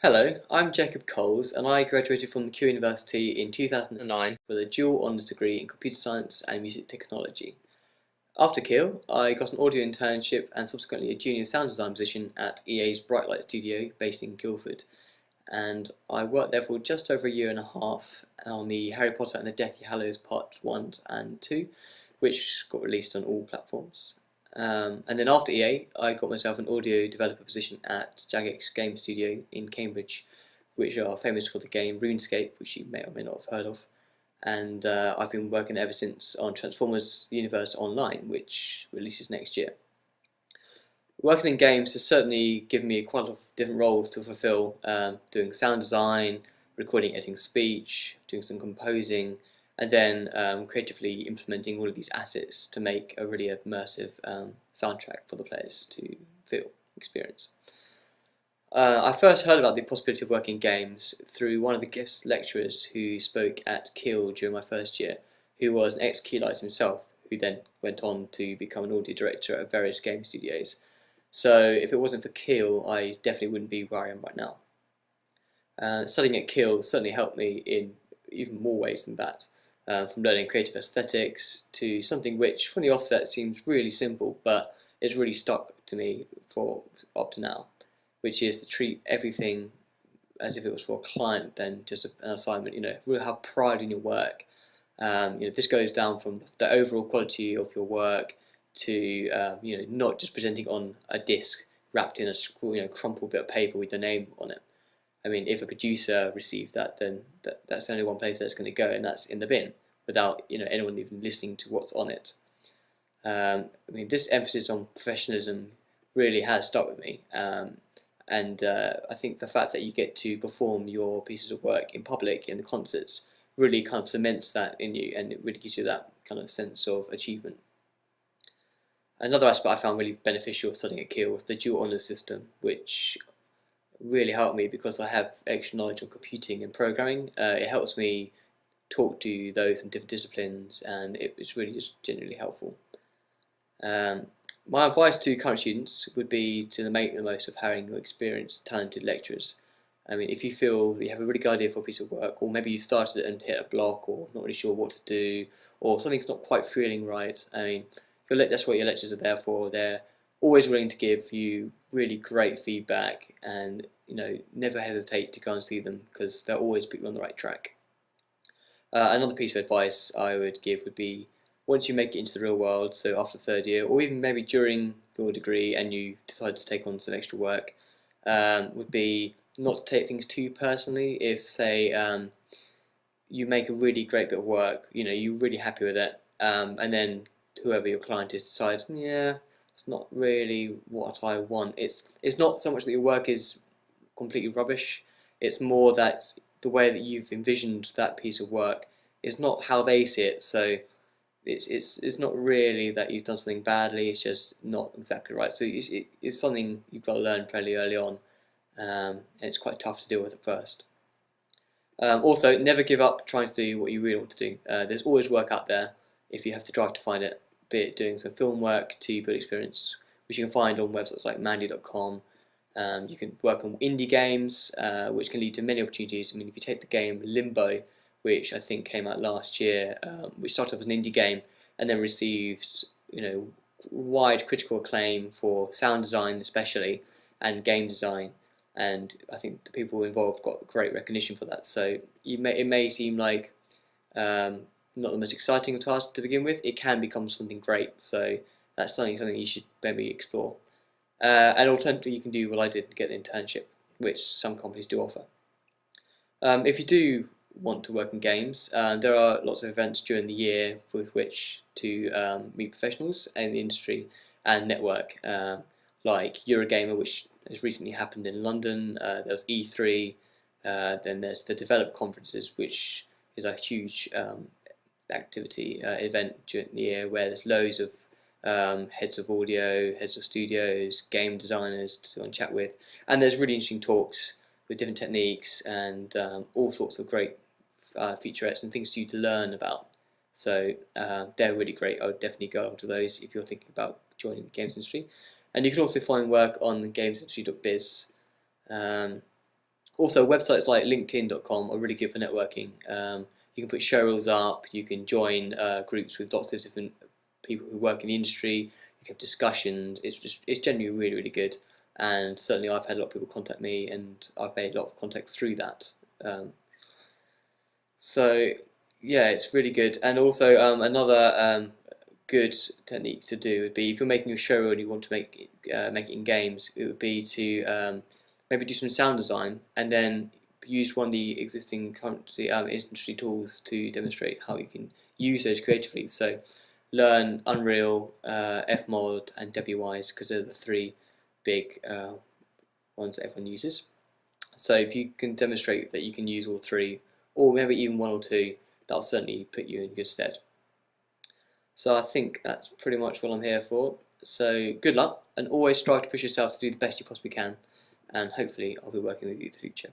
Hello, I'm Jacob Coles and I graduated from Kew University in 2009 with a dual honours degree in computer science and music technology. After Kew, I got an audio internship and subsequently a junior sound design position at EA's Brightlight studio based in Guildford, and I worked there for just over a year and a half on the Harry Potter and the Deathly Hallows Part 1 and 2, which got released on all platforms. And then after EA, I got myself an audio developer position at Jagex Game Studio in Cambridge, which are famous for the game RuneScape, which you may or may not have heard of. And I've been working ever since on Transformers Universe Online, which releases next year. Working in games has certainly given me quite a lot of different roles to fulfill, doing sound design, recording, editing speech, doing some composing, and then creatively implementing all of these assets to make a really immersive soundtrack for the players to experience. I first heard about the possibility of working in games through one of the guest lecturers who spoke at Keele during my first year, who was an ex-Keelite himself, who then went on to become an audio director at various game studios. So if it wasn't for Keele, I definitely wouldn't be where I am right now. Studying at Keele certainly helped me in even more ways than that. From learning creative aesthetics to something which from the offset seems really simple but it's really stuck to me for up to now, which is to treat everything as if it was for a client than just an assignment. Really have pride in your work. This goes down from the overall quality of your work to not just presenting on a disc wrapped in a crumpled bit of paper with your name on it. I mean, if a producer receives that, then that's only one place that's going to go, and that's in the bin, without anyone even listening to what's on it. I mean, this emphasis on professionalism really has stuck with me, and I think the fact that you get to perform your pieces of work in public, in the concerts, really kind of cements that in you, and it really gives you that kind of sense of achievement. Another aspect I found really beneficial of studying at Keele was the dual honours system, which really helped me because I have extra knowledge on computing and programming. It helps me talk to those in different disciplines, and it's really just generally helpful. My advice to current students would be to make the most of having experienced, talented lecturers. I mean, if you feel that you have a really good idea for a piece of work, or maybe you've started it and hit a block, or not really sure what to do, or something's not quite feeling right, I mean, that's what your lecturers are there for. They're always willing to give you really great feedback, and never hesitate to go and see them because they'll always put you on the right track. Another piece of advice I would give would be, once you make it into the real world, so after third year, or even maybe during your degree and you decide to take on some extra work, would be not to take things too personally. If, say, you make a really great bit of work, you're really happy with it, and then whoever your client is decides, yeah, it's not really what I want. It's not so much that your work is completely rubbish, it's more that the way that you've envisioned that piece of work is not how they see it. So it's not really that you've done something badly, it's just not exactly right. So it's something you've got to learn fairly early on, and it's quite tough to deal with at first. Also, never give up trying to do what you really want to do. There's always work out there if you have the drive to find it, be it doing some film work to build experience, which you can find on websites like mandy.com. You can work on indie games, which can lead to many opportunities. I mean, if you take the game Limbo, which I think came out last year, which started off as an indie game and then received wide critical acclaim for sound design especially, and game design, and I think the people involved got great recognition for that. So it may seem like not the most exciting task to begin with. It can become something great, so that's something you should maybe explore. And alternatively, you can do what I did and get an internship, which some companies do offer. If you do want to work in games, there are lots of events during the year with which to meet professionals in the industry and network, like Eurogamer, which has recently happened in London. There's E3, then there's the Develop conferences, which is a huge activity event during the year where there's loads of heads of audio, heads of studios, game designers to go and chat with, and there's really interesting talks with different techniques and all sorts of great featurettes and things for you to learn about. So they're really great. I would definitely go onto those if you're thinking about joining the games industry. And you can also find work on gamesindustry.biz, Also, websites like LinkedIn.com are really good for networking. You can put showreels up, you can join groups with lots of different people who work in the industry, you can have discussions. It's generally really, really good. And certainly I've had a lot of people contact me, and I've made a lot of contacts through that. So yeah, it's really good. And also another good technique to do would be, if you're making a showreel and you want to make it in games, it would be to maybe do some sound design and then use one of the existing currently industry tools to demonstrate how you can use those creatively. So learn Unreal, Fmod, and WWise, because they're the three big ones that everyone uses. So if you can demonstrate that you can use all three, or maybe even one or two, that'll certainly put you in good stead. So I think that's pretty much what I'm here for. So good luck, and always strive to push yourself to do the best you possibly can, and hopefully I'll be working with you in the future.